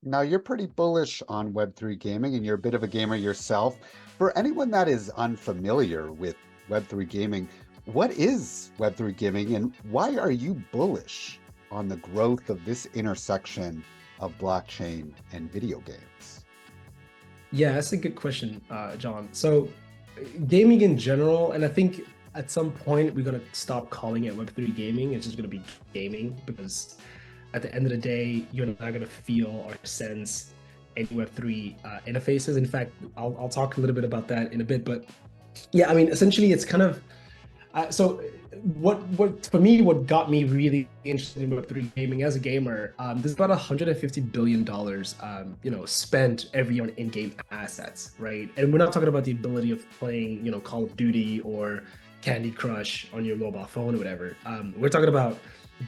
Now, you're pretty bullish on Web3 gaming and you're a bit of a gamer yourself. For anyone that is unfamiliar with Web3 gaming, what is Web3 gaming and why are you bullish on the growth of this intersection of blockchain and video games? Yeah, that's a good question, John. So, gaming in general, and I think at some point we're gonna stop calling it Web3 gaming. It's just gonna be gaming because at the end of the day, you're not gonna feel or sense any Web3 interfaces. In fact, I'll talk a little bit about that in a bit. But yeah, I mean, essentially, it's kind of so what for me, what got me really interested in Web3 gaming as a gamer, there's about $150 billion, spent every year on in-game assets, right? And we're not talking about the ability of playing, Call of Duty or Candy Crush on your mobile phone or whatever. We're talking about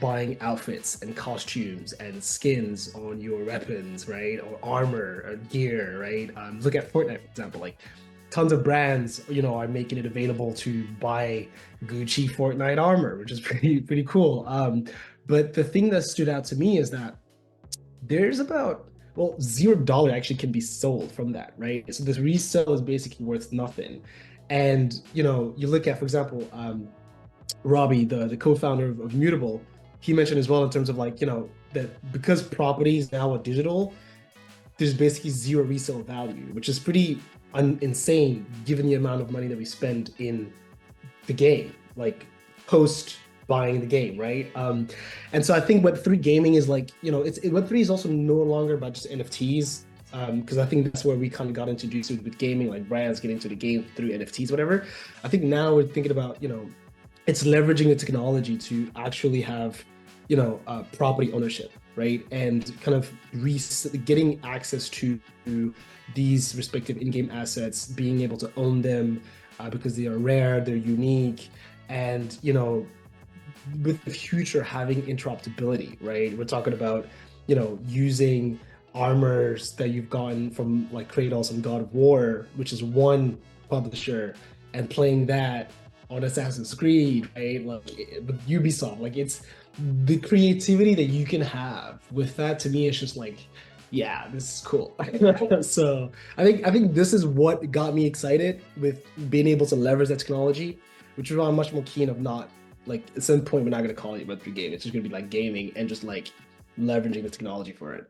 buying outfits and costumes and skins on your weapons, right? Or armor or gear, right? Look at Fortnite, for example, like tons of brands, are making it available to buy Gucci Fortnite armor, which is pretty cool. But the thing that stood out to me is that there's about $0 actually can be sold from that, right? So this resale is basically worth nothing. And you look at, for example, Robbie, the co-founder of Mutable, he mentioned as well in terms of like, that because properties now are digital, there's basically zero resale value, which is pretty insane given the amount of money that we spend in the game, like post buying the game, right? And so I think Web3 gaming is like, Web3 is also no longer about just NFTs. Because I think that's where we kind of got introduced with gaming, like brands getting into the game through NFTs, whatever. I think now we're thinking about, it's leveraging the technology to actually have, property ownership, right? And kind of getting access to these respective in-game assets, being able to own them because they are rare, they're unique, and with the future having interoperability, right? We're talking about using armors that you've gotten from like Kratos and God of War, which is one publisher, and playing that on Assassin's Creed, right? Like with Ubisoft, like it's the creativity that you can have with that. To me, it's just like, yeah, this is cool. So I think this is what got me excited with being able to leverage that technology, which is why I'm much more keen of not like at some point we're not gonna call it Web3 game. It's just gonna be like gaming and just like leveraging the technology for it.